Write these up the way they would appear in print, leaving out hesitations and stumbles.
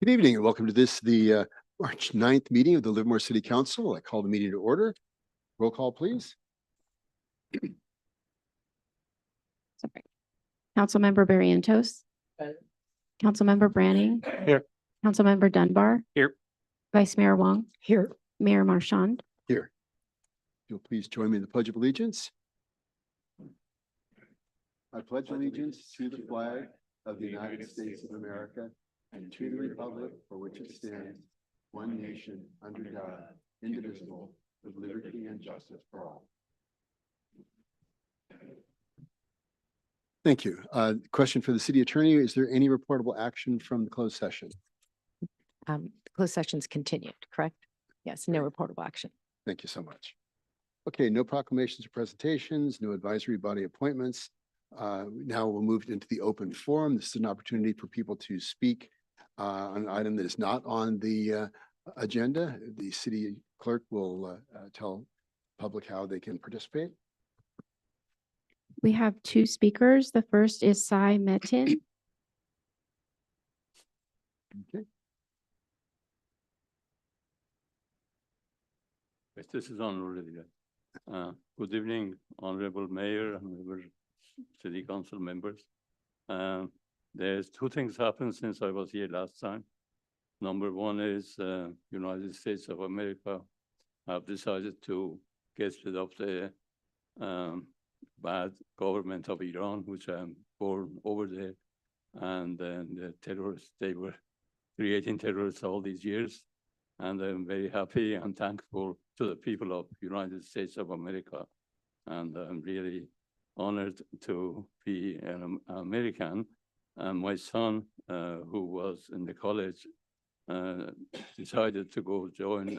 Good evening and welcome to the March 9th meeting of the Livermore City Council. I call the meeting to order. Roll call, please. Sorry. Councilmember Barrientos. Councilmember Branning. Here. Councilmember Dunbar. Here. Vice Mayor Wong. Here. Mayor Marchand. Here. If you'll please join me in the Pledge of Allegiance. I pledge allegiance to the flag of the United States of America and to the republic for which it stands, one nation, under God, indivisible, with liberty and justice for all. Thank you. Question for the city attorney. Is there any reportable action from the closed session? The closed session's continued, correct? Yes, no reportable action. Thank you so much. Okay, no proclamations or presentations, no advisory body appointments. Now we'll move into the open forum. This is an opportunity for people to speak on an item that is not on the agenda. The city clerk will tell public how they can participate. We have two speakers. The first is Sai Metin. Okay. Yes, this is on already. Good evening, Honorable Mayor and City Council members. There's two things happened since I was here last time. Number one is United States of America have decided to get rid of the bad government of Iran, which I'm born over there, and the terrorists, they were creating terrorists all these years. And I'm very happy and thankful to the people of United States of America. And I'm really honored to be an American. And my son, who was in the college, decided to go join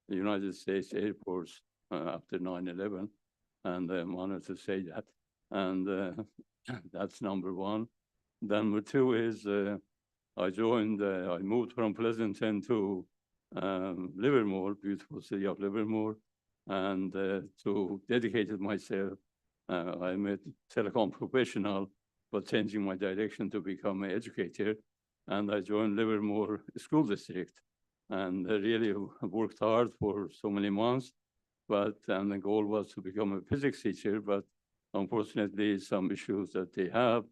the United States Air Force after 9/11. And I'm honored to say that. And that's number one. Number two is I moved from Pleasanton to Livermore, beautiful city of Livermore, and to dedicated myself. I'm a telecom professional, but changing my direction to become an educator. And I joined Livermore School District and really worked hard for so many months. And the goal was to become a physics teacher, but unfortunately, some issues that they have,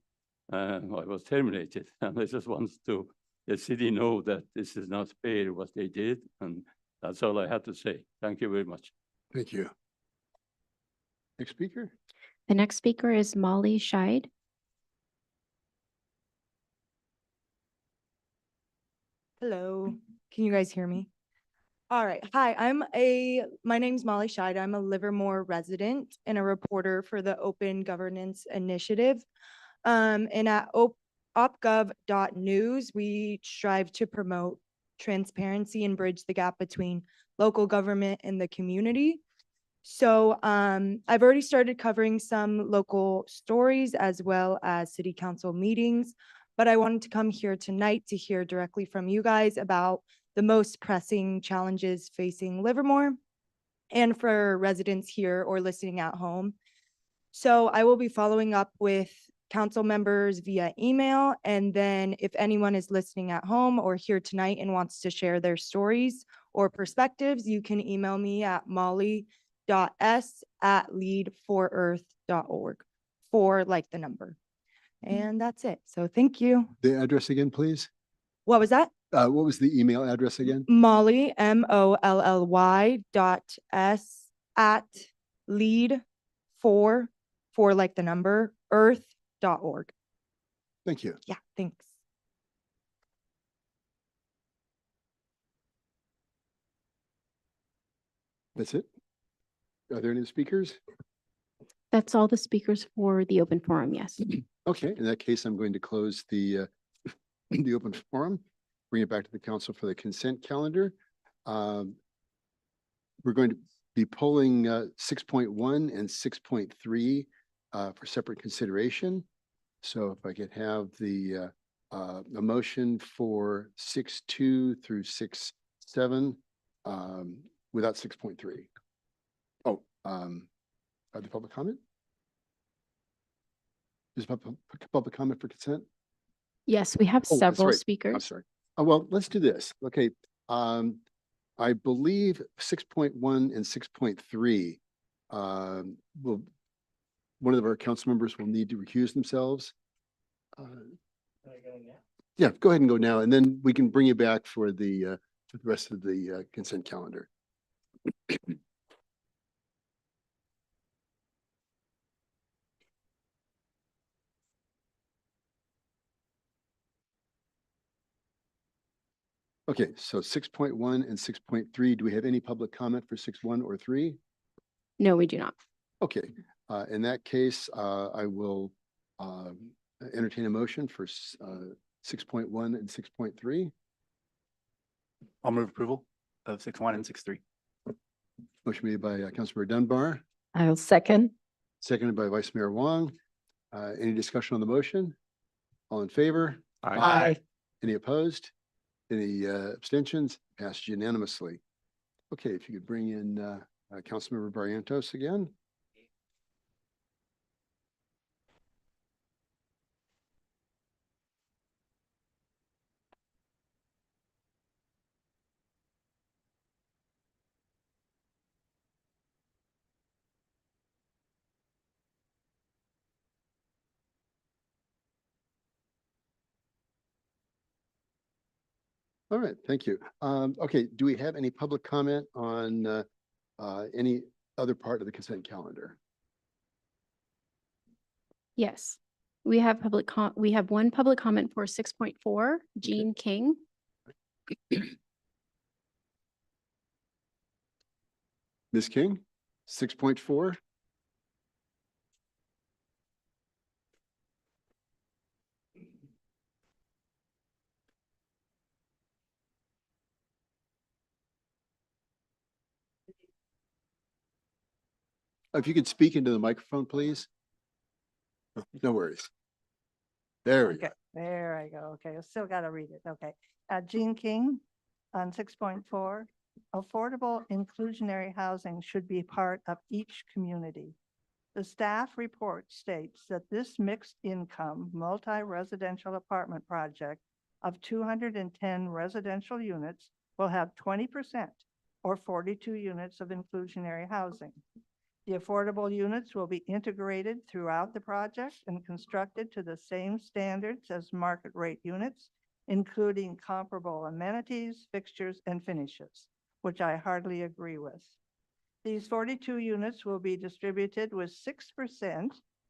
I was terminated. And I just want to let the city know that this is not fair what they did. And that's all I had to say. Thank you very much. Thank you. Next speaker. The next speaker is Molly Scheid. Hello, can you guys hear me? All right. Hi, my name's Molly Scheid. I'm a Livermore resident and a reporter for the Open Governance Initiative. And at opgov.news, we strive to promote transparency and bridge the gap between local government and the community. So I've already started covering some local stories as well as city council meetings, but I wanted to come here tonight to hear directly from you guys about the most pressing challenges facing Livermore and for residents here or listening at home. So I will be following up with council members via email. And then if anyone is listening at home or here tonight and wants to share their stories or perspectives, you can email me at molly.s@lead4earth.org, for like the number. And that's it. So thank you. The address again, please. What was that? What was the email address again? Molly, MOLLY.s@lead4, for like the number, earth.org. Thank you. Yeah, thanks. That's it. Are there any speakers? That's all the speakers for the open forum, yes. Okay, in that case, I'm going to close the open forum, bring it back to the council for the consent calendar. We're going to be pulling 6.1 and 6.3 for separate consideration. So if I could have the a motion for 6.2 through 6.7 without 6.3. Oh, the public comment? Is public comment for consent? Yes, we have Oh, that's several right. I'm speakers. sorry. Well, let's do this. Okay. I believe 6.1 and 6.3 will, one of our council members will need to recuse themselves. Yeah, go ahead and go now, and then we can bring you back for the rest of the consent calendar. Okay, so 6.1 and 6.3, do we have any public comment for 6.1 or 3? No, we do not. Okay, in that case, I will entertain a motion for 6.1 and 6.3. I'll move approval of 6.1 and 6.3. Motion made by Councilmember Dunbar, I'll second. seconded by Vice Mayor Wong. Any discussion on the motion? All in favor? Aye. Any opposed? Any abstentions? Passed unanimously. Okay, if you could bring in Councilmember Barrientos again. All right, thank you. Okay, do we have any public comment on any other part of the consent calendar? Yes. We have we have one public comment for 6.4, Jean King. Ms. King, 6.4. If you could speak into the microphone, please. No worries. There we go. Okay, there I go. Okay, I still gotta read it. Okay. Jean King on 6.4, affordable inclusionary housing should be part of each community. The staff report states that this mixed income multi-residential apartment project of 210 residential units will have 20% or 42 units of inclusionary housing. The affordable units will be integrated throughout the project and constructed to the same standards as market rate units, including comparable amenities, fixtures, and finishes, which I hardly agree with. These 42 units will be distributed with 6%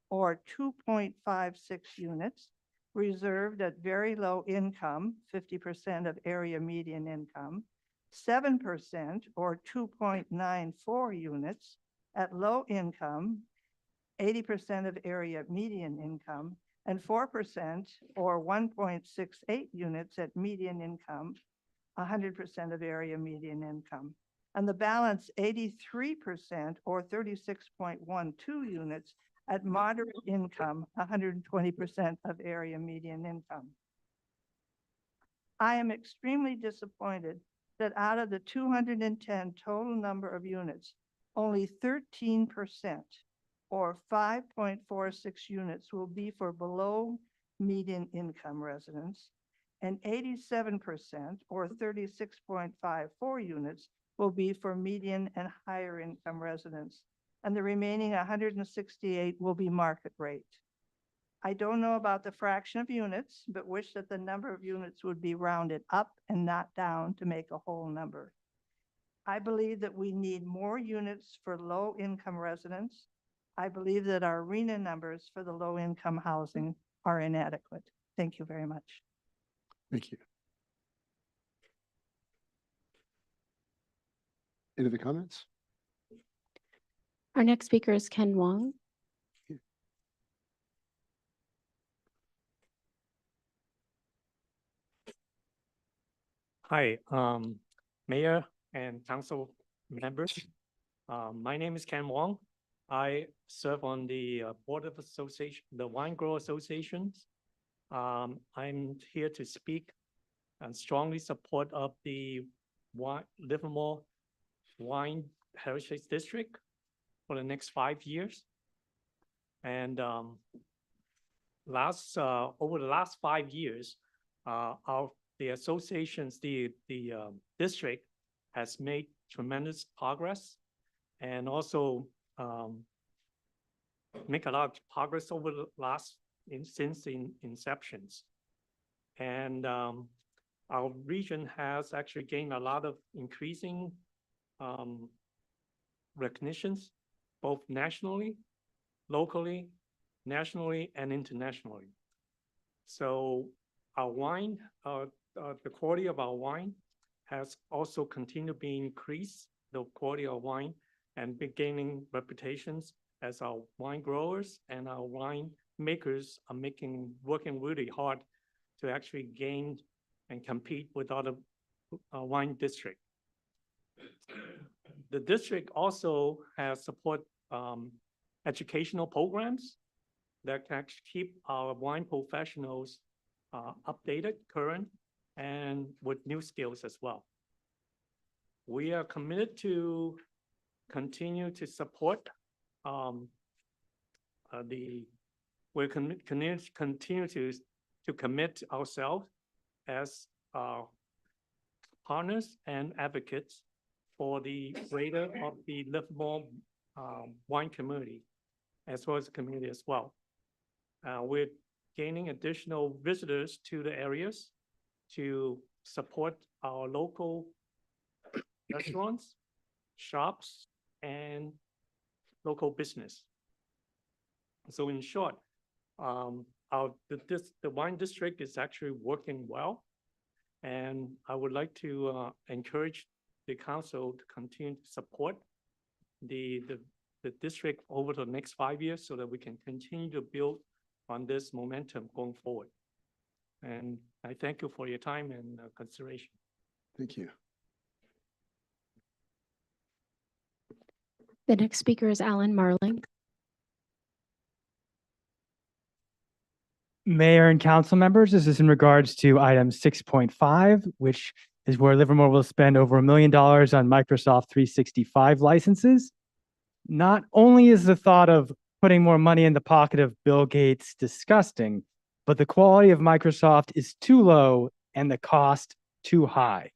or 2.56 units reserved at very low income, 50% of area median income, 7% or 2.94 units at low income, 80% of area median income, and 4% or 1.68 units at median income, 100% of area median income. And the balance 83% or 36.12 units at moderate income, 120% of area median income. I am extremely disappointed that out of the 210 total number of units, only 13% or 5.46 units will be for below median income residents, and 87% or 36.54 units will be for median and higher income residents, and the remaining 168 will be market rate. I don't know about the fraction of units, but wish that the number of units would be rounded up and not down to make a whole number. I believe that we need more units for low-income residents. I believe that our RENA numbers for the low-income housing are inadequate. Thank you very much. Thank you. Any other comments? Our next speaker is Ken Wong. Hi, Mayor and Council members. My name is Ken Wong. I serve on the Board of Association, the Wine Grower Associations. I'm here to speak and strongly support of the Livermore Wine Heritage District for the next 5 years. And over the last 5 years, our the associations, the district has made tremendous progress and also make a lot of progress over the last, since the inceptions. And our region has actually gained a lot of increasing recognitions, both nationally, locally, nationally, and internationally. So our wine, the quality of our wine has also continued being increased, the quality of wine, and be gaining reputations as our wine growers and our wine makers are working really hard to actually gain and compete with other wine districts. The district also has support educational programs that can actually keep our wine professionals updated, current, and with new skills as well. We are committed to continue to support we're continue to commit ourselves as partners and advocates for the greater of the Livermore wine community, as well as the community as well. We're gaining additional visitors to the areas to support our local restaurants, shops, and local business. So in short, the wine district is actually working well. And I would like to encourage the council to continue to support the district over the next 5 years so that we can continue to build on this momentum going forward. And I thank you for your time and consideration. Thank you. The next speaker is Alan Marling. Mayor and council members, this is in regards to item 6.5, which is where Livermore will spend over $1 million on Microsoft 365 licenses. Not only is the thought of putting more money in the pocket of Bill Gates disgusting, but the quality of Microsoft is too low and the cost too high.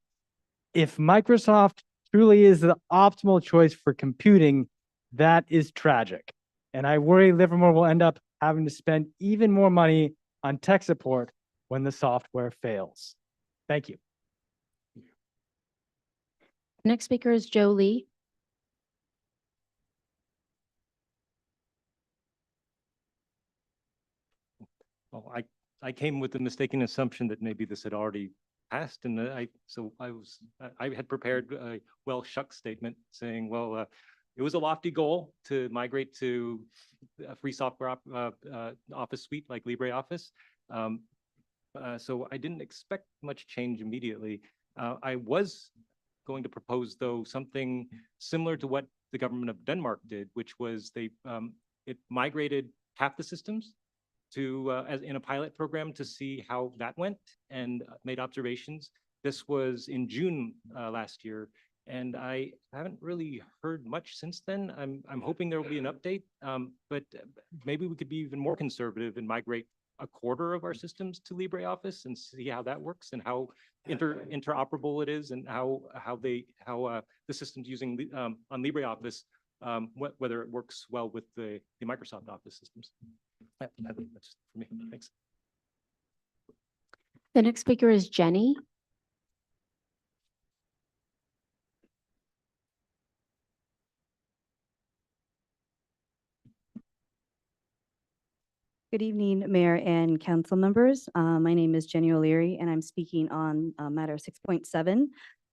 If Microsoft truly is the optimal choice for computing, that is tragic. And I worry Livermore will end up having to spend even more money on tech support when the software fails. Thank you. Next speaker is Joe Lee. Well, I came with the mistaken assumption that maybe this had already passed, and I had prepared a well shucks statement saying, well, it was a lofty goal to migrate to a free software office suite like LibreOffice. So I didn't expect much change immediately. I was going to propose, though, something similar to what the government of Denmark did, which was it migrated half the systems to as in a pilot program to see how that went and made observations. This was in June last year, and I haven't really heard much since then. I'm hoping there will be an update, but maybe we could be even more conservative and migrate a quarter of our systems to LibreOffice and see how that works and how interoperable it is and how the systems using on LibreOffice, whether it works well with the Microsoft Office systems. That's for me. Thanks. The next speaker is Jenny. Good evening, Mayor and council members. My name is Jenny O'Leary, and I'm speaking on matter 6.7.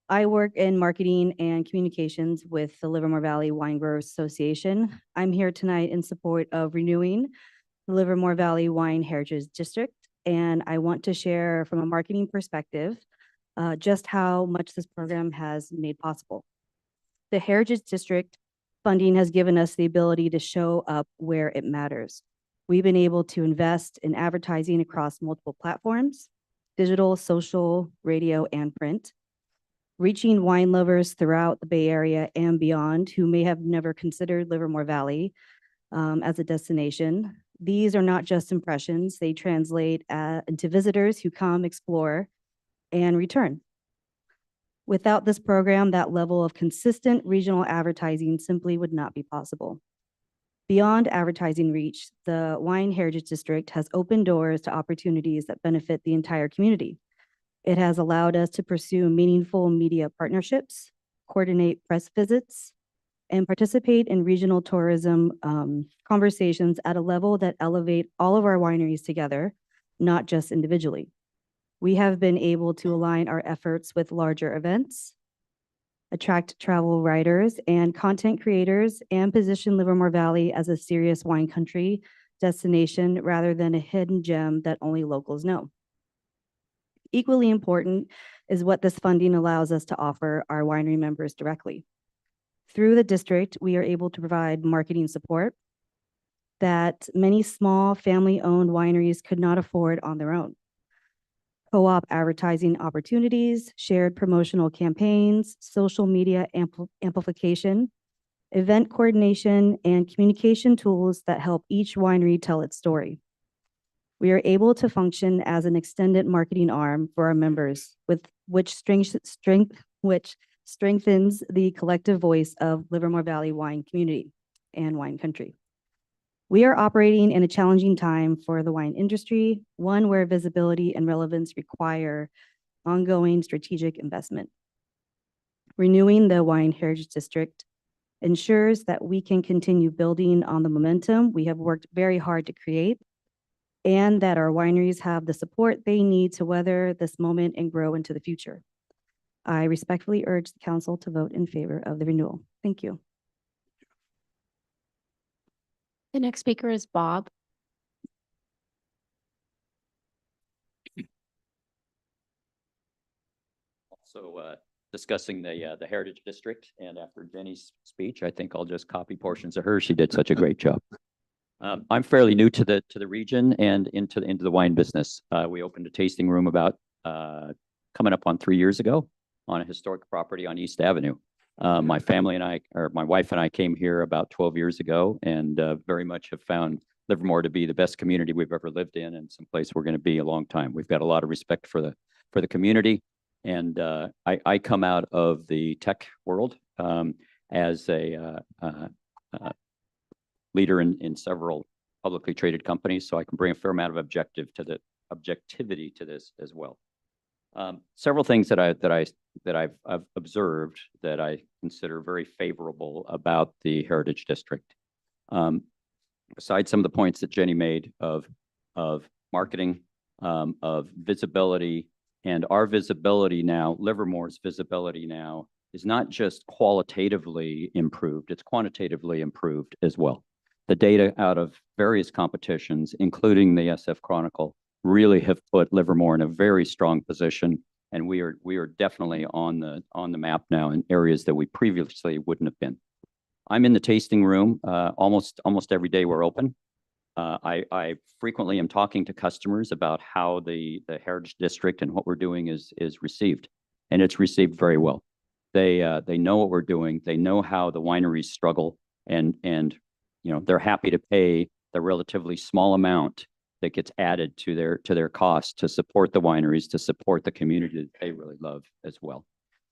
I work in marketing and communications with the Livermore Valley Wine Growers Association. I'm here tonight in support of renewing the Livermore Valley Wine Heritage District, and I want to share from a marketing perspective just how much this program has made possible. The Heritage District funding has given us the ability to show up where it matters. We've been able to invest in advertising across multiple platforms, digital, social, radio, and print, reaching wine lovers throughout the Bay Area and beyond who may have never considered Livermore Valley as a destination. These are not just impressions. They translate into visitors who come explore and return. Without this program, that level of consistent regional advertising simply would not be possible. Beyond advertising reach, the Wine Heritage District has opened doors to opportunities that benefit the entire community. It has allowed us to pursue meaningful media partnerships, coordinate press visits, and participate in regional tourism conversations at a level that elevate all of our wineries together, not just individually. We have been able to align our efforts with larger events, attract travel writers and content creators, and position Livermore Valley as a serious wine country destination rather than a hidden gem that only locals know. Equally important is what this funding allows us to offer our winery members directly. Through the district, we are able to provide marketing support that many small family-owned wineries could not afford on their own. Co-op advertising opportunities, shared promotional campaigns, social media amplification, event coordination, and communication tools that help each winery tell its story. We are able to function as an extended marketing arm for our members, which strengthens the collective voice of Livermore Valley wine community and wine country. We are operating in a challenging time for the wine industry, one where visibility and relevance require ongoing strategic investment. Renewing the Wine Heritage District ensures that we can continue building on the momentum we have worked very hard to create, and that our wineries have the support they need to weather this moment and grow into the future. I respectfully urge the council to vote in favor of the renewal. Thank you. The next speaker is Bob. Also discussing the Heritage District, and after Jenny's speech, I think I'll just copy portions of hers. She did such a great job. I'm fairly new to the region and into the wine business. We opened a tasting room about coming up on 3 years ago on a historic property on East Avenue. My family and I, or my wife and I, came here about 12 years ago, and very much have found Livermore to be the best community we've ever lived in, and someplace we're going to be a long time. We've got a lot of respect for the community, and I come out of the tech world as a leader in several publicly traded companies, so I can bring a fair amount of objectivity to this as well. Several things that I've observed that I consider very favorable about the Heritage District. Besides some of the points that Jenny made of marketing, of visibility, and our visibility now, Livermore's visibility now, is not just qualitatively improved, it's quantitatively improved as well. The data out of various competitions, including the SF Chronicle, really have put Livermore in a very strong position, and we are definitely on the map now in areas that we previously wouldn't have been. I'm in the tasting room almost every day we're open. I frequently am talking to customers about how the Heritage District and what we're doing is received, and it's received very well. They know what we're doing. They know how the wineries struggle, and you know, they're happy to pay the relatively small amount that gets added to their cost to support the wineries, to support the community that they really love as well.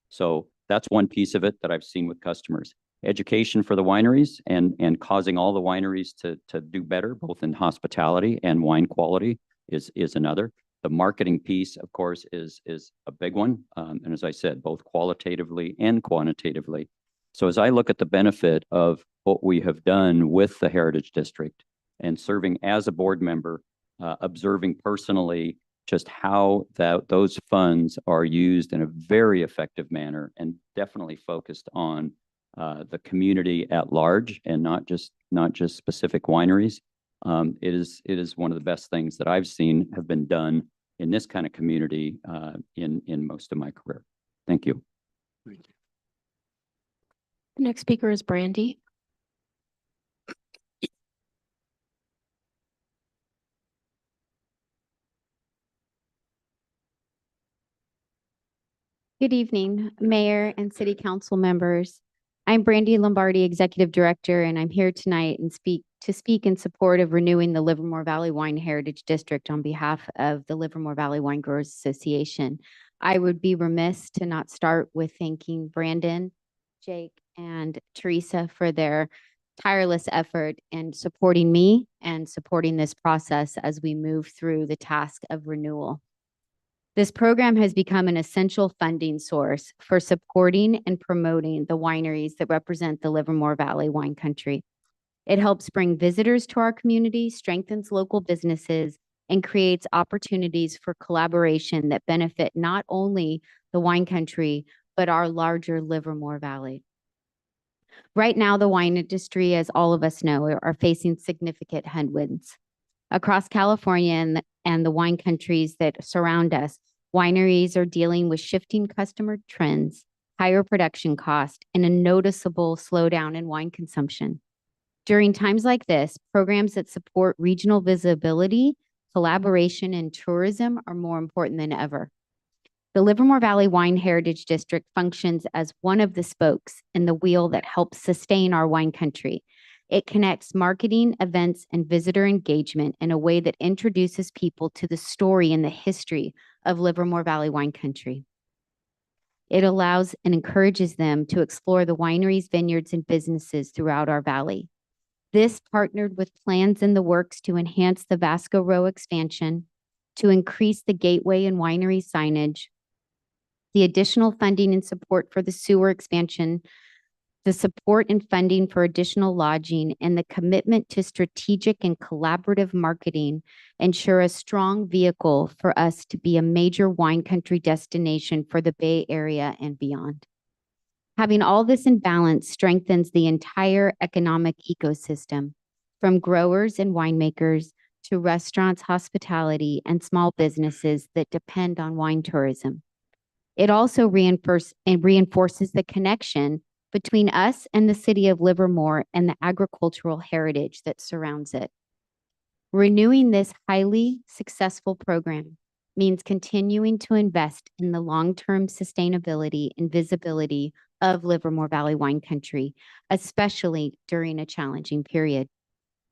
So that's one piece of it that I've seen with customers. Education for the wineries and causing all the wineries to do better, both in hospitality and wine quality, is another. The marketing piece, of course, is a big one. And as I said, both qualitatively and quantitatively. So as I look at the benefit of what we have done with the Heritage District and serving as a board member, observing personally just how those funds are used in a very effective manner and definitely focused on the community at large and not just specific wineries. It is one of the best things that I've seen have been done in this kind of community in most of my career. Thank you. Thank you. The next speaker is Brandy. Good evening, Mayor and City Council members. I'm Brandy Lombardi, Executive Director, and I'm here tonight and speak to speak in support of renewing the Livermore Valley Wine Heritage District on behalf of the Livermore Valley Wine Growers Association. I would be remiss to not start with thanking Brandon, Jake, and Teresa for their tireless effort in supporting me and supporting this process as we move through the task of renewal. This program has become an essential funding source for supporting and promoting the wineries that represent the Livermore Valley wine country. It helps bring visitors to our community, strengthens local businesses, and creates opportunities for collaboration that benefit not only the wine country, but our larger Livermore Valley. Right now, the wine industry, as all of us know, are facing significant headwinds. Across California and the wine countries that surround us, wineries are dealing with shifting customer trends, higher production cost, and a noticeable slowdown in wine consumption. During times like this, programs that support regional visibility, collaboration, and tourism are more important than ever. The Livermore Valley Wine Heritage District functions as one of the spokes in the wheel that helps sustain our wine country. It connects marketing, events, and visitor engagement in a way that introduces people to the story and the history of Livermore Valley wine country. It allows and encourages them to explore the wineries, vineyards, and businesses throughout our valley. This partnered with plans in the works to enhance the Vasco Row expansion, to increase the gateway and winery signage, the additional funding and support for the sewer expansion, the support and funding for additional lodging, and the commitment to strategic and collaborative marketing ensure a strong vehicle for us to be a major wine country destination for the Bay Area and beyond. Having all this in balance strengthens the entire economic ecosystem, from growers and winemakers to restaurants, hospitality, and small businesses that depend on wine tourism. It also reinforces the connection between us and the city of Livermore and the agricultural heritage that surrounds it. Renewing this highly successful program means continuing to invest in the long-term sustainability and visibility of Livermore Valley wine country, especially during a challenging period.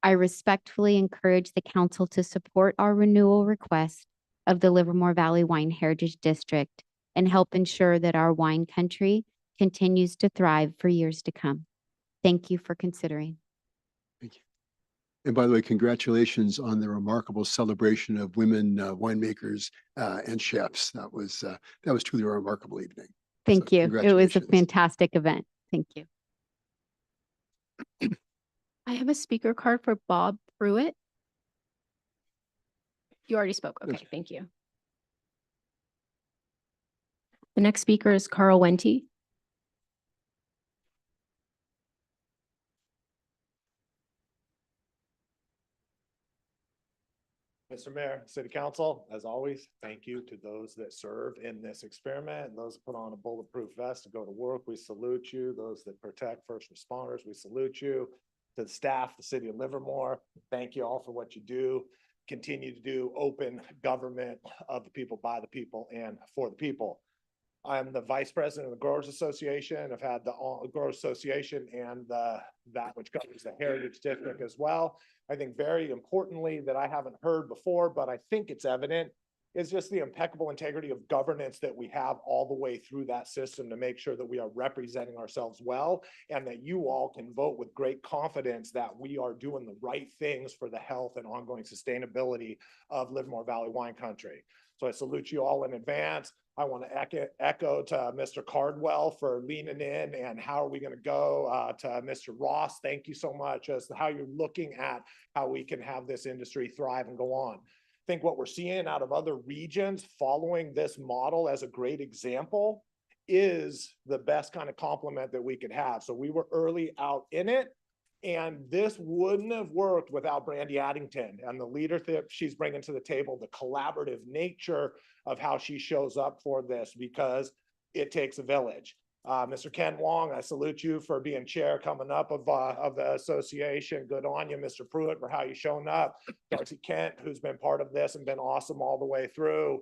I respectfully encourage the council to support our renewal request of the Livermore Valley Wine Heritage District and help ensure that our wine country continues to thrive for years to come. Thank you for considering. Thank you. And by the way, congratulations on the remarkable celebration of women winemakers and chefs. That was truly a remarkable evening. Thank So you. It was a congratulations. fantastic event. Thank you. I have a speaker card for Bob Pruitt. You already spoke. Okay, Okay. thank you. The next speaker is Carl Wente. Mr. Mayor, City Council, as always, thank you to those that serve in this experiment and those that put on a bulletproof vest to go to work. We salute you. Those that protect first responders, we salute you. To the staff, the city of Livermore, thank you all for what you do. Continue to do open government of the people, by the people, and for the people. I'm the vice president of the Growers Association. I've had the Growers Association and that which governs the Heritage District as well. I think very importantly that I haven't heard before, but I think it's evident, is just the impeccable integrity of governance that we have all the way through that system to make sure that we are representing ourselves well and that you all can vote with great confidence that we are doing the right things for the health and ongoing sustainability of Livermore Valley wine country. So I salute you all in advance. I want to echo to Mr. Cardwell for leaning in, and how are we going to go to Mr. Ross. Thank you so much as to how you're looking at how we can have this industry thrive and go on. I think what we're seeing out of other regions following this model as a great example is the best kind of complement that we could have. So we were early out in it, and this wouldn't have worked without Brandy Addington and the leadership she's bringing to the table, the collaborative nature of how she shows up for this, because it takes a village. Mr. Ken Wong, I salute you for being chair coming up of the association. Good on you, Mr. Pruitt, for how you shown up. Darcy Kent, who's been part of this and been awesome all the way through.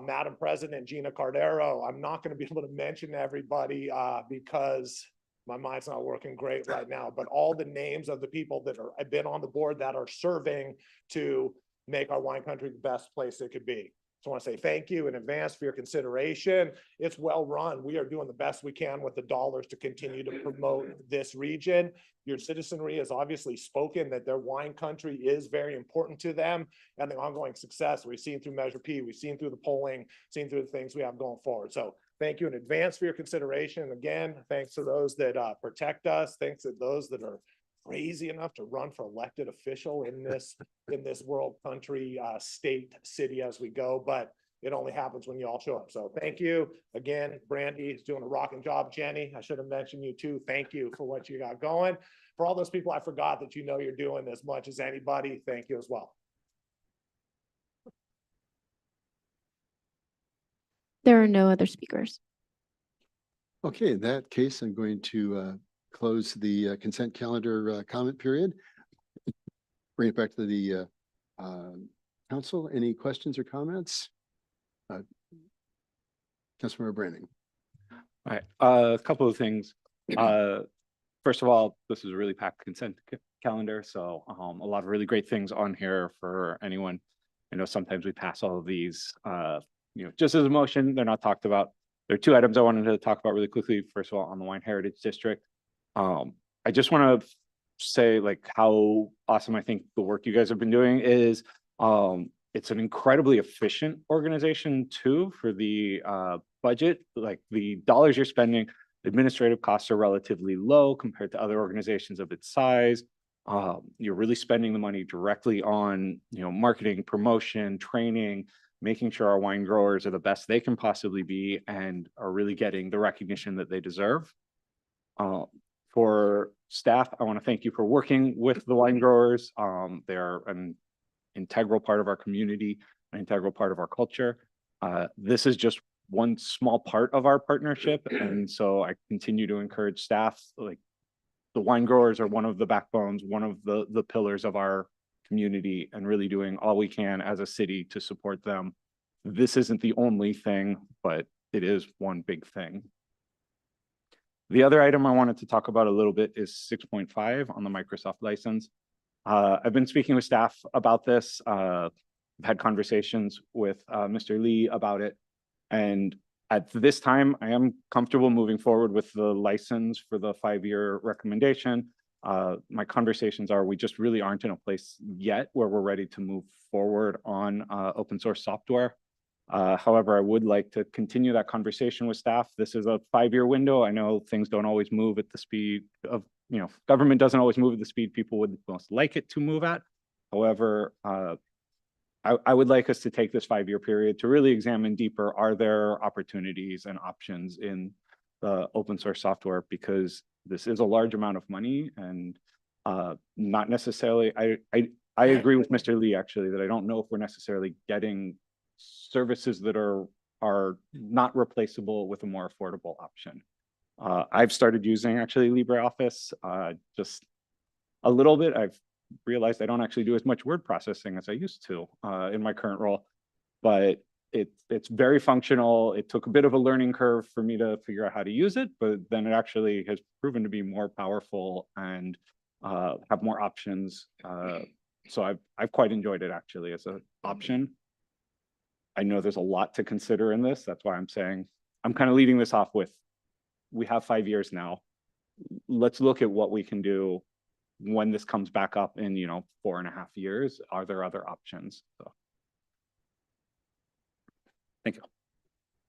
Madam President Gina Cardero. I'm not going to be able to mention everybody because My mind's not working great right now, but all the names of the people that have been on the board that are serving to make our wine country the best place it could be. So I want to say thank you in advance for your consideration. It's well run. We are doing the best we can with the dollars to continue to promote this region. Your citizenry has obviously spoken that their wine country is very important to them and the ongoing success we've seen through Measure P, we've seen through the polling, seen through the things we have going forward. So thank you in advance for your consideration. Again, thanks to those that protect us. Thanks to those that are crazy enough to run for elected official in this world, country, state, city as we go. But it only happens when you all show up. So thank you again. Brandy is doing a rocking job. Jenny, I should have mentioned you too. Thank you for what you got going. For all those people I forgot that you know you're doing as much as anybody, thank you as well. There are no other speakers. Okay, in that case, I'm going to close the consent calendar comment period. Bring it back to the council. Any questions or comments? Councilmember Branding. All right, a couple of things. First of all, this is a really packed consent calendar, so a lot of really great things on here for anyone. I know sometimes we pass all of these, just as a motion, they're not talked about. There are two items I wanted to talk about really quickly. First of all, on the Wine Heritage District, I just want to say like how awesome I think the work you guys have been doing is. It's an incredibly efficient organization too for the budget. Like the dollars you're spending, administrative costs are relatively low compared to other organizations of its size. You're really spending the money directly on, marketing, promotion, training, making sure our wine growers are the best they can possibly be and are really getting the recognition that they deserve. For staff, I want to thank you for working with the wine growers. They're an integral part of our community, an integral part of our culture. This is just one small part of our partnership. And so I continue to encourage staff, like the wine growers are one of the backbones, one of the pillars of our community, and really doing all we can as a city to support them. This isn't the only thing, but it is one big thing. The other item I wanted to talk about a little bit is 6.5 on the Microsoft license. I've been speaking with staff about this. I've had conversations with Mr. Lee about it. And at this time, I am comfortable moving forward with the license for the 5-year recommendation. My conversations are, we just really aren't in a place yet where we're ready to move forward on open source software. However, I would like to continue that conversation with staff. This is a 5-year window. I know things don't always move at the speed of, government doesn't always move at the speed people would most like it to move at. However, I would like us to take this 5-year period to really examine deeper, are there opportunities and options in the open source software, because this is a large amount of money and not necessarily, I agree with Mr. Lee actually, that I don't know if we're necessarily getting services that are not replaceable with a more affordable option. I've started using actually LibreOffice just a little bit. I've realized I don't actually do as much word processing as I used to in my current role, but it's very functional. It took a bit of a learning curve for me to figure out how to use it, but then it actually has proven to be more powerful and have more options. So I've quite enjoyed it actually as an option. I know there's a lot to consider in this. That's why I'm saying, I'm kind of leading this off with, we have 5 years now. Let's look at what we can do when this comes back up in, 4.5 years. Are there other options? So, thank you.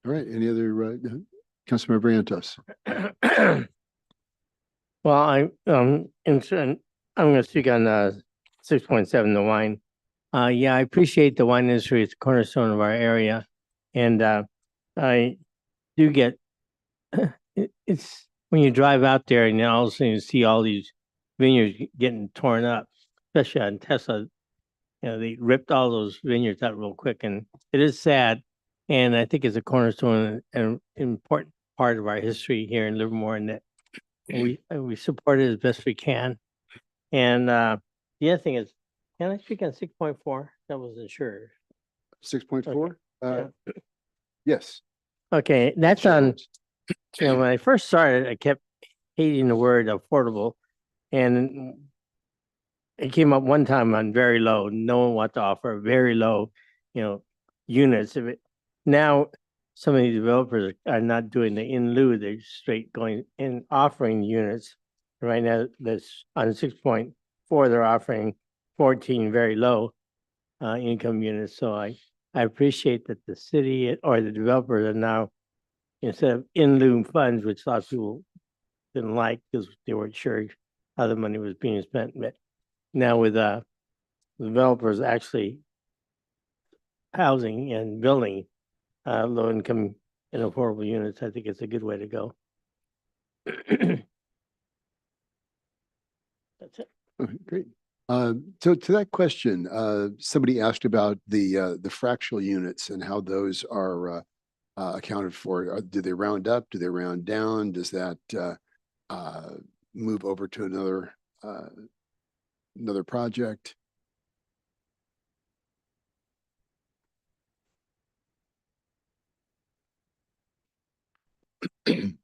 All right, any other, Councilmember Briantos? Well, I'm going to speak on 6.7, the wine. Yeah, I appreciate the wine industry. It's a cornerstone of our area. And I do get, it's when you drive out there and all of a sudden you see all these vineyards getting torn up, especially on Tesla. They ripped all those vineyards out real quick, and it is sad. And I think it's a cornerstone and an important part of our history here in Livermore, and that we support it as best we can. And the other thing is, can I speak on 6.4? That wasn't sure. 6.4? Yeah. Yes. Okay, that's on, when I first started, I kept hating the word affordable. And it came up one time on very low. No one wants to offer very low, units of it. Now, some of these developers are not doing the in lieu, they're straight going in offering units. Right now, this on 6.4, they're offering 14 very low income units. So I appreciate that the city or the developers are now, instead of in lieu funds, which a lot of people didn't like because they weren't sure how the money was being spent. But now with developers actually housing and building low income and affordable units, I think it's a good way to go. That's it. Okay, great. So to that question, somebody asked about the fractional units and how those are accounted for. Do they round up? Do they round down? Does that move over to another project? Thank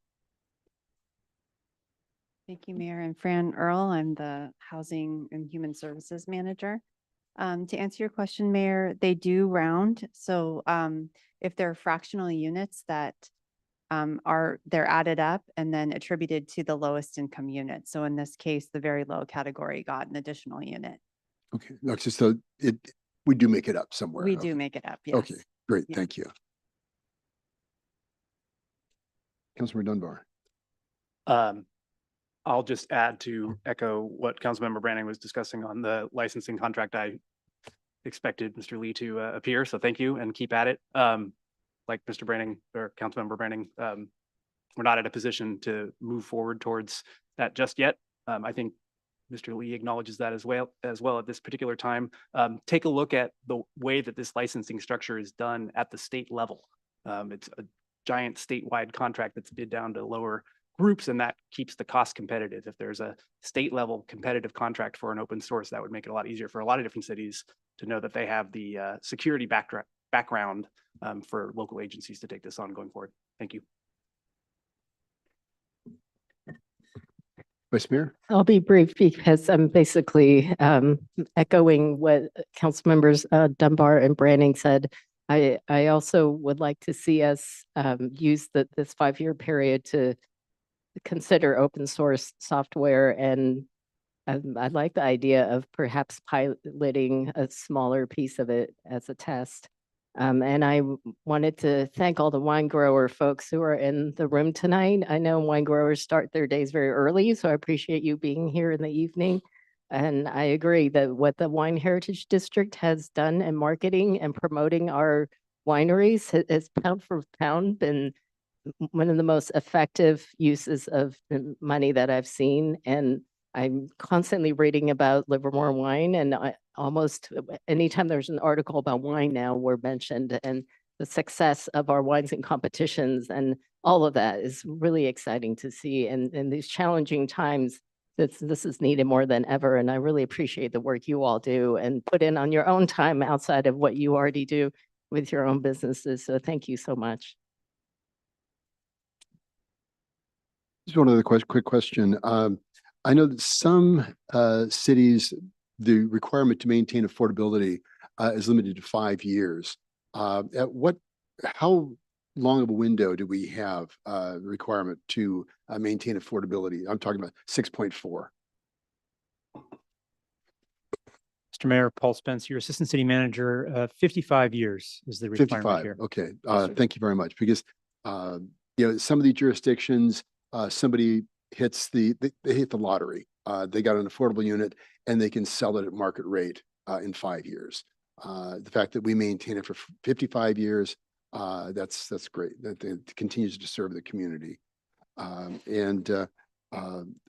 you, Mayor and Fran Earl. I'm the Housing and Human Services Manager. To answer your question, Mayor, they do round. So if there are fractional units that they're added up and then attributed to the lowest income unit. So in this case, the very low category got an additional unit. Okay, no, it's just so we do make it up somewhere. We Okay. do make it up, yes. Okay, great, Yeah. thank you. Councilmember Dunbar. I'll just add to echo what Councilmember Branning was discussing on the licensing contract. I expected Mr. Lee to appear, so thank you and keep at it. Like Mr. Branning or Councilmember Branning, we're not at a position to move forward towards that just yet. I think Mr. Lee acknowledges that as well at this particular time. Take a look at the way that this licensing structure is done at the state level. It's a giant statewide contract that's bid down to lower groups, and that keeps the cost competitive. If there's a state level competitive contract for an open source, that would make it a lot easier for a lot of different cities to know that they have the security background for local agencies to take this on going forward. Thank you. Vice Mayor? I'll be brief because I'm basically echoing what council members Dunbar and Branning said. I also would like to see us use this 5-year period to consider open source software, and I like the idea of perhaps piloting a smaller piece of it as a test. And I wanted to thank all the wine grower folks who are in the room tonight. I know wine growers start their days very early, so I appreciate you being here in the evening. And I agree that what the Wine Heritage District has done in marketing and promoting our wineries has pound for pound been one of the most effective uses of the money that I've seen. And I'm constantly reading about Livermore wine, and almost anytime there's an article about wine now, we're mentioned, and the success of our wines and competitions and all of that is really exciting to see. And in these challenging times, this is needed more than ever. And I really appreciate the work you all do and put in on your own time outside of what you already do with your own businesses. So thank you so much. Just one other quick question. I know that some cities, the requirement to maintain affordability is limited to 5 years. How long of a window do we have requirement to maintain affordability? I'm talking about 6.4. Mr. Mayor, Paul Spence, your Assistant City Manager, 55 years is the requirement 55, here. okay. Yes, Thank you very much, because some of the jurisdictions, somebody hits they hit the lottery. They got an affordable unit and they can sell it at market rate in 5 years. The fact that we maintain it for 55 years, that's great. That it continues to serve the community.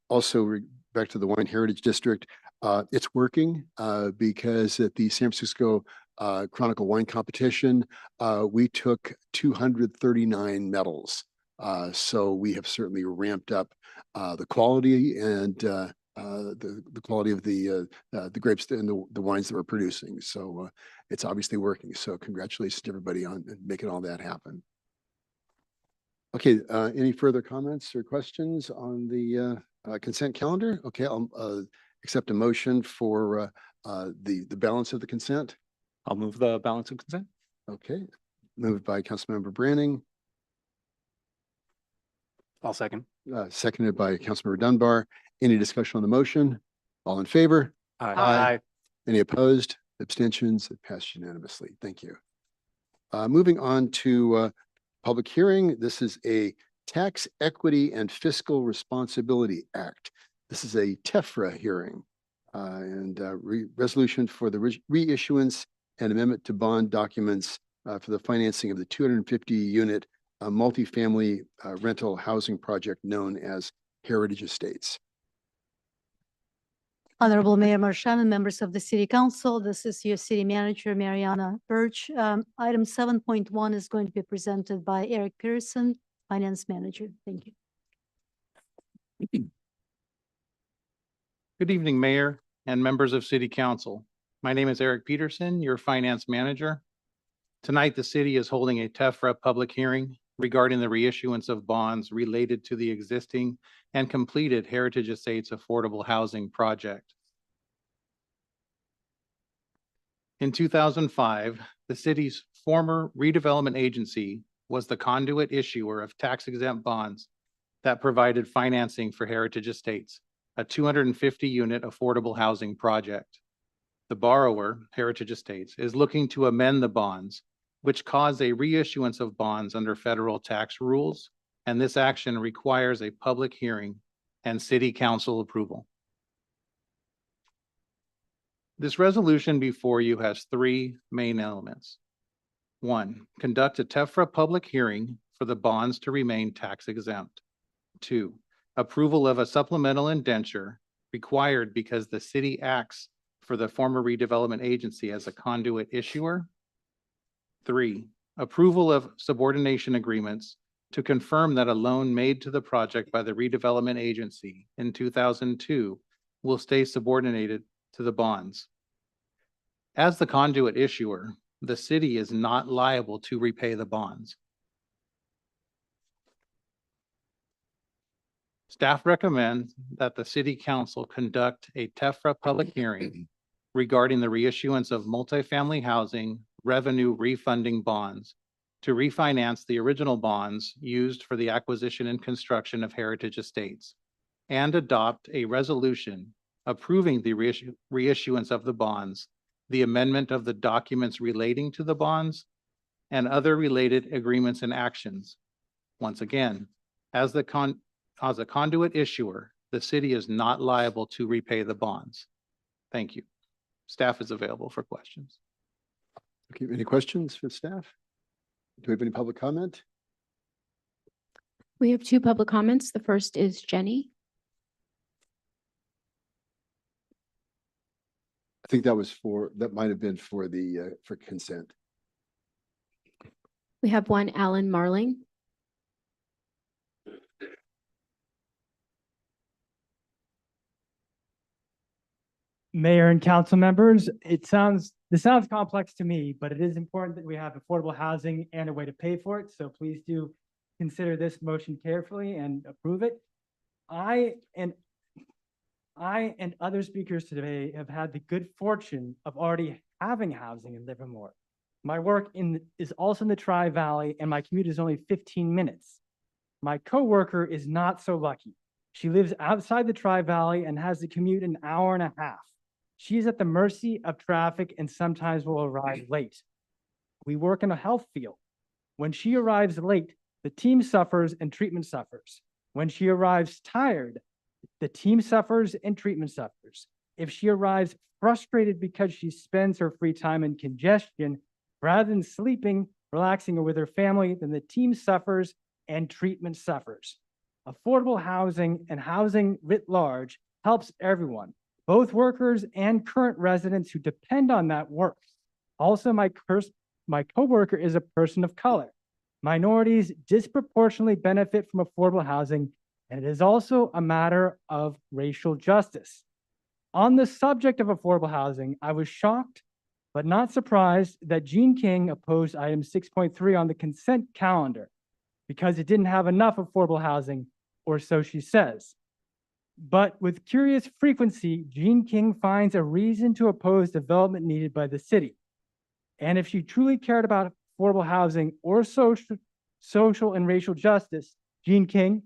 Also back to the Wine Heritage District, it's working because at the San Francisco Chronicle Wine Competition, we took 239 medals. So we have certainly ramped up the quality and the quality of the grapes and the wines that we're producing. So it's obviously working. So congratulations to everybody on making all that happen. Okay, any further comments or questions on the consent calendar? Okay, I'll accept a motion for the balance of the consent. I'll move the balance of consent. Okay, moved by Councilmember Branning, I'll second. seconded by Councilmember Dunbar. Any discussion on the motion? All in favor? Aye. Any opposed? Abstentions? It passed unanimously. Thank you. Moving on to public hearing. This is a Tax Equity and Fiscal Responsibility Act. This is a TEFRA hearing and resolution for the reissuance and amendment to bond documents for the financing of the 250 unit multifamily rental housing project known as Heritage Estates. Honorable Mayor Marchand and members of the City Council, this is your City Manager, Mariana Birch. Item 7.1 is going to be presented by Eric Pearson, Finance Manager. Thank you. Good evening, Mayor and members of City Council. My name is Eric Peterson, your Finance Manager. Tonight, the city is holding a TEFRA public hearing regarding the reissuance of bonds related to the existing and completed Heritage Estates Affordable Housing Project. In 2005, the city's former redevelopment agency was the conduit issuer of tax-exempt bonds that provided financing for Heritage Estates, a 250 unit affordable housing project. The borrower, Heritage Estates, is looking to amend the bonds, which cause a reissuance of bonds under federal tax rules, and this action requires a public hearing and City Council approval. This resolution before you has three main elements. One, conduct a TEFRA public hearing for the bonds to remain tax exempt. Two, approval of a supplemental indenture required because the city acts for the former redevelopment agency as a conduit issuer. Three, approval of subordination agreements to confirm that a loan made to the project by the redevelopment agency in 2002 will stay subordinated to the bonds. As the conduit issuer, the city is not liable to repay the bonds. Staff recommends that the City Council conduct a TEFRA public hearing regarding the reissuance of multifamily housing revenue refunding bonds to refinance the original bonds used for the acquisition and construction of Heritage Estates, and adopt a resolution approving the reissuance of the bonds, the amendment of the documents relating to the bonds, and other related agreements and actions. Once again, as a conduit issuer, the city is not liable to repay the bonds. Thank you. Staff is available for questions. Okay, any questions for staff? Do we have any public comment? We have two public comments. The first is Jenny. I think that might have been for the for consent. We have one Alan Marling. Mayor and council members, this sounds complex to me, but it is important that we have affordable housing and a way to pay for it. So please do consider this motion carefully and approve it. I and other speakers today have had the good fortune of already having housing in Livermore. My work is also in the Tri-Valley, and my commute is only 15 minutes. My coworker is not so lucky. She lives outside the Tri-Valley and has to commute an hour and a half. She's at the mercy of traffic and sometimes will arrive late. We work in a health field. When she arrives late, the team suffers and treatment suffers. When she arrives tired, the team suffers and treatment suffers. If she arrives frustrated because she spends her free time in congestion, rather than sleeping, relaxing, or with her family, then the team suffers and treatment suffers. Affordable housing and housing writ large helps everyone, both workers and current residents who depend on that work. Also, my coworker is a person of color. Minorities disproportionately benefit from affordable housing, and it is also a matter of racial justice. On the subject of affordable housing, I was shocked but not surprised that Jean King opposed item 6.3 on the consent calendar. because it didn't have enough affordable housing, or so she says. But with curious frequency, Jean King finds a reason to oppose development needed by the city. And if she truly cared about affordable housing or social and racial justice, Jean King,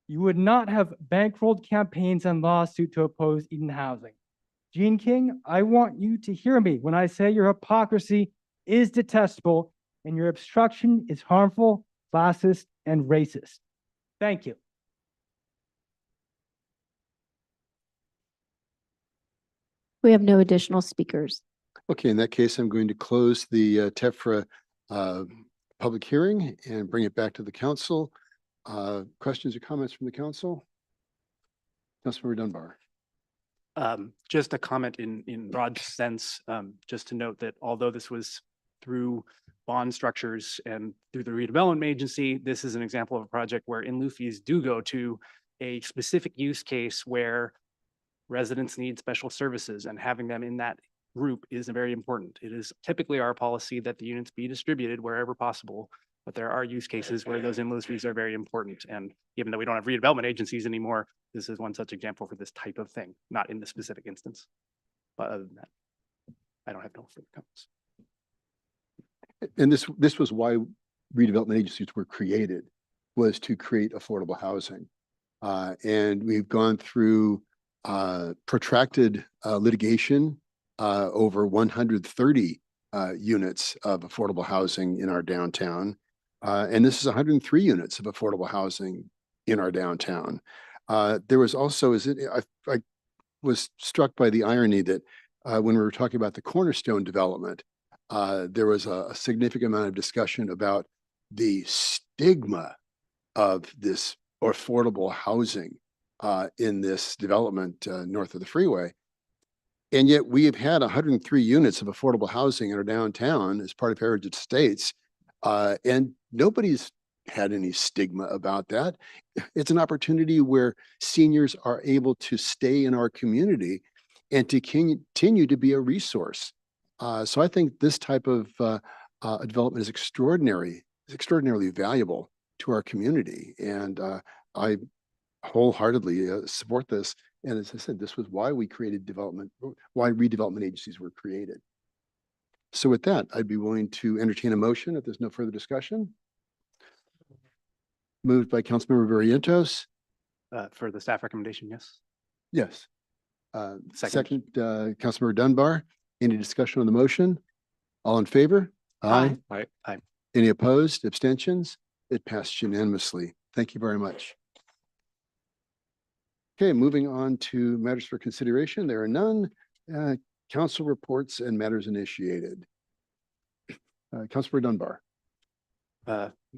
you would not have bankrolled campaigns and lawsuits to oppose Eden housing. Jean King, I want you to hear me when I say your hypocrisy is detestable and your obstruction is harmful, classist, and racist. Thank you. We have no additional speakers. Okay, in that case, I'm going to close the TEFRA public hearing and bring it back to the council. Questions or comments from the council? Councilmember Dunbar. Just a comment in broad sense, just to note that although this was through bond structures and through the redevelopment agency, this is an example of a project where in lieu fees do go to a specific use case where residents need special services, and having them in that group is very important. It is typically our policy that the units be distributed wherever possible, but there are use cases where those in lieu fees are very important. And even though we don't have redevelopment agencies anymore, this is one such example for this type of thing, not in the specific instance. But other than that, I don't have no further comments. And this was why redevelopment agencies were created, was to create affordable housing. And we've gone through protracted litigation over 130 units of affordable housing in our downtown. And this is 103 units of affordable housing in our downtown. There was also, I was struck by the irony that when we were talking about the Cornerstone development, there was a significant amount of discussion about the stigma of this affordable housing in this development north of the freeway. And yet we have had 103 units of affordable housing in our downtown as part of Heritage Estates, and nobody's had any stigma about that. It's an opportunity where seniors are able to stay in our community and to continue to be a resource. So I think this type of development is extraordinarily valuable to our community. And I wholeheartedly support this. And as I said, this was why we created why redevelopment agencies were created. So with that, I'd be willing to entertain a motion if there's no further discussion. Moved by Councilmember Barrientos. For the staff recommendation, yes. Yes. Second. Councilmember Dunbar. Any discussion on the motion? All in favor? Aye. Aye. Any opposed? Abstentions? It passed unanimously. Thank you very much. Okay, moving on to matters for consideration. There are none. Council reports and matters initiated. Councilor Dunbar.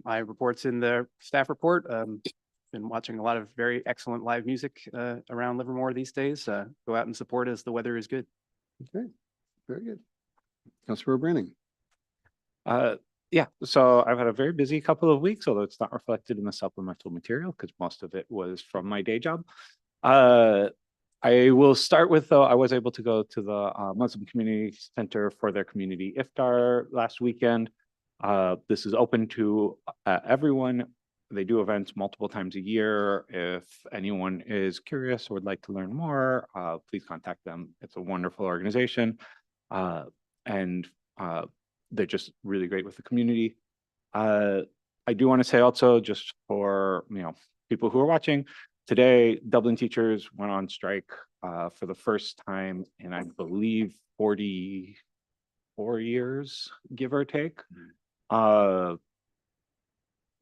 My reports in the staff report. Been watching a lot of very excellent live music around Livermore these days. Go out and support as the weather is good. Okay, very good. Councilor Branning. Yeah, so I've had a very busy couple of weeks, although it's not reflected in the supplemental material because most of it was from my day job. I will start with, though, I was able to go to the Muslim Community Center for their community iftar last weekend. This is open to everyone. They do events multiple times a year. If anyone is curious or would like to learn more, please contact them. It's a wonderful organization. And they're just really great with the community. I do want to say also, just for people who are watching, today, Dublin teachers went on strike for the first time in, I believe, 44 years, give or take.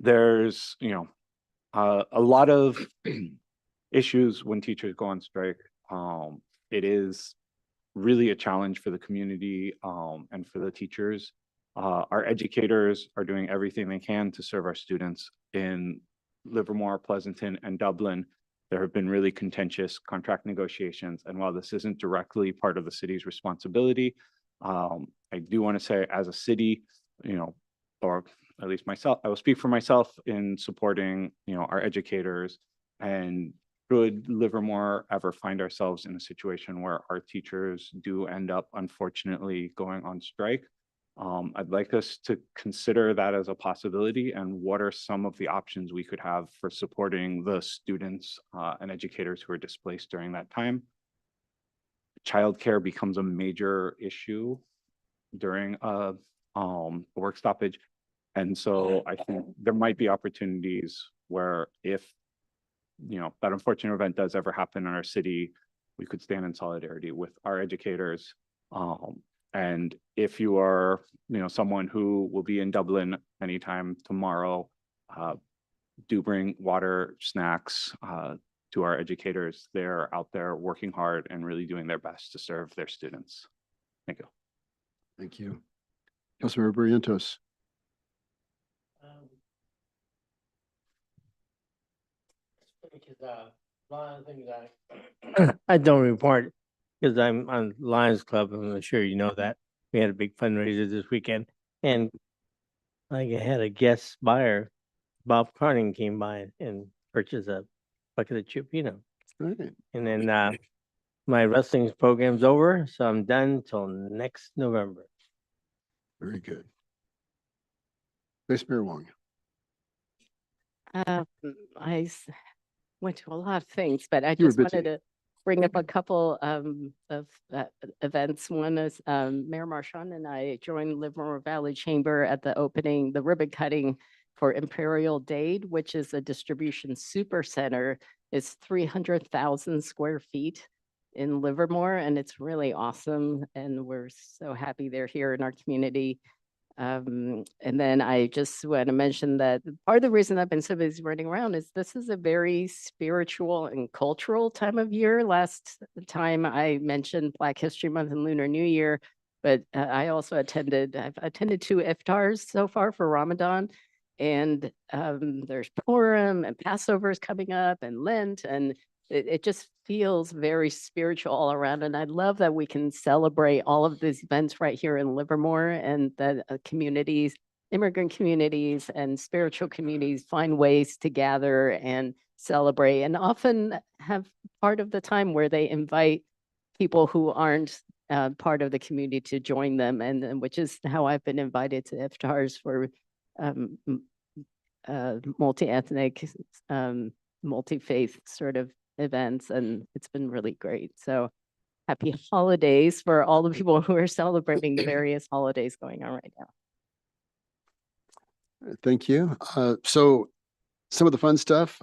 There's, a lot of issues when teachers go on strike. It is really a challenge for the community and for the teachers. Our educators are doing everything they can to serve our students in Livermore, Pleasanton, and Dublin. There have been really contentious contract negotiations. And while this isn't directly part of the city's responsibility, I do want to say as a city, or at least myself, I will speak for myself in supporting, our educators. And should Livermore ever find ourselves in a situation where our teachers do end up, unfortunately, going on strike, I'd like us to consider that as a possibility and what are some of the options we could have for supporting the students and educators who are displaced during that time. Childcare becomes a major issue during a work stoppage. And so I think there might be opportunities where if, that unfortunate event does ever happen in our city, we could stand in solidarity with our educators. And if you are, someone who will be in Dublin anytime tomorrow, do bring water, snacks, to our educators. They're out there working hard and really doing their best to serve their students. Thank you. Thank you. Councilmember Barrientos. Because one of the things I don't report because I'm on Lions Club. I'm sure you know that we had a big fundraiser this weekend, and like I had a guest buyer, Bob Carning, came by and purchased a bucket of chipino. Right. And then my wrestling program's over, so I'm done till next November. Very good. Vice Mayor Wong. Went to a lot of things, but I You were just wanted busy. to bring up a couple of events. One is Mayor Marchand and I joined Livermore Valley Chamber at the opening, the ribbon cutting for Imperial Dade, which is a distribution super center. It's 300,000 square feet in Livermore, and it's really awesome. And we're so happy they're here in our community. And then I just want to mention that part of the reason I've been so busy running around is this is a very spiritual and cultural time of year. Last time I mentioned Black History Month and Lunar New Year, but I've attended 2 iftars so far for Ramadan. And there's Purim and Passover is coming up and Lent, and it just feels very spiritual all around. And I love that we can celebrate all of these events right here in Livermore, and that communities, immigrant communities and spiritual communities find ways to gather and celebrate, and often have part of the time where they invite people who aren't part of the community to join them, and which is how I've been invited to iftars for multi-ethnic, multi-faith sort of events, and it's been really great. So happy holidays for all the people who are celebrating the various holidays going on right now. Thank you. So some of the fun stuff,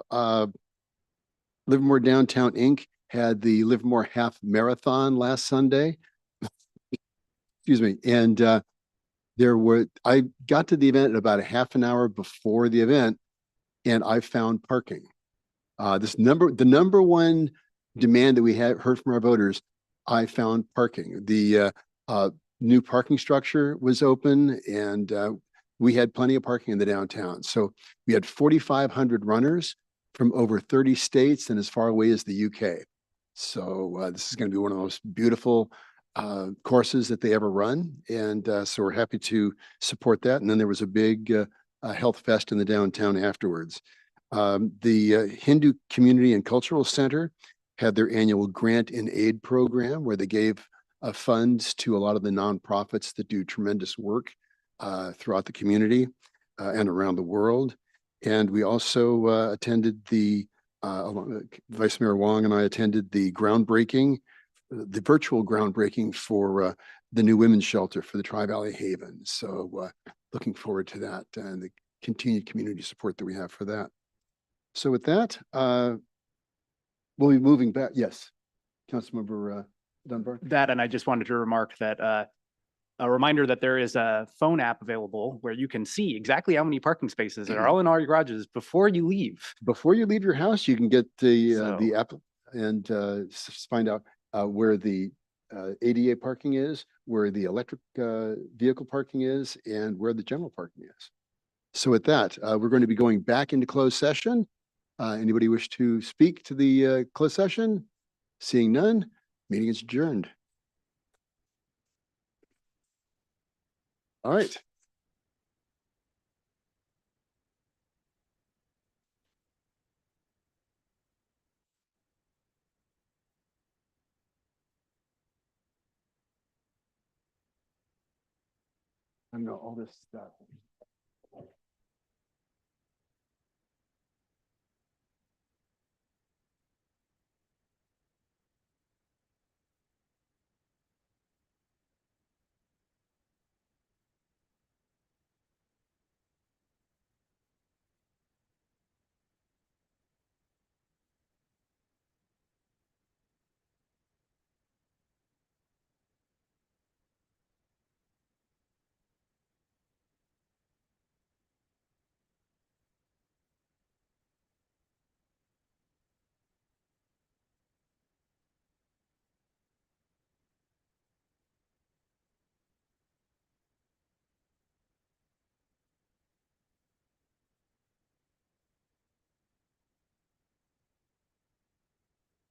Livermore Downtown Inc. had the Livermore Half Marathon last Sunday. Excuse me. And I got to the event at about a half an hour before the event, and I found parking. The number one demand that we had heard from our voters, I found parking. The new parking structure was open, and we had plenty of parking in the downtown. So we had 4,500 runners from over 30 states and as far away as the UK. So this is going to be one of the most beautiful courses that they ever run. And so we're happy to support that. And then there was a big health fest in the downtown afterwards. The Hindu Community and Cultural Center had their annual grant and aid program where they gave funds to a lot of the nonprofits that do tremendous work throughout the community and around the world. And we also attended Vice Mayor Wong and I attended the virtual groundbreaking for the new women's shelter for the Tri-Valley Haven. So looking forward to that and the continued community support that we have for that. So with that, we'll be moving back. Yes, Councilmember Dunbar. That, and I just wanted to remark that a reminder that there is a phone app available where you can see exactly how many parking spaces are all in all your garages before you leave. Before you leave your house, you can get the app and find out where the ADA parking is, where the electric vehicle parking is, and where the general parking is. So with that, we're going to be going back into closed session. Anybody wish to speak to the closed session? Seeing none, meeting is adjourned. All right. I know all this stuff.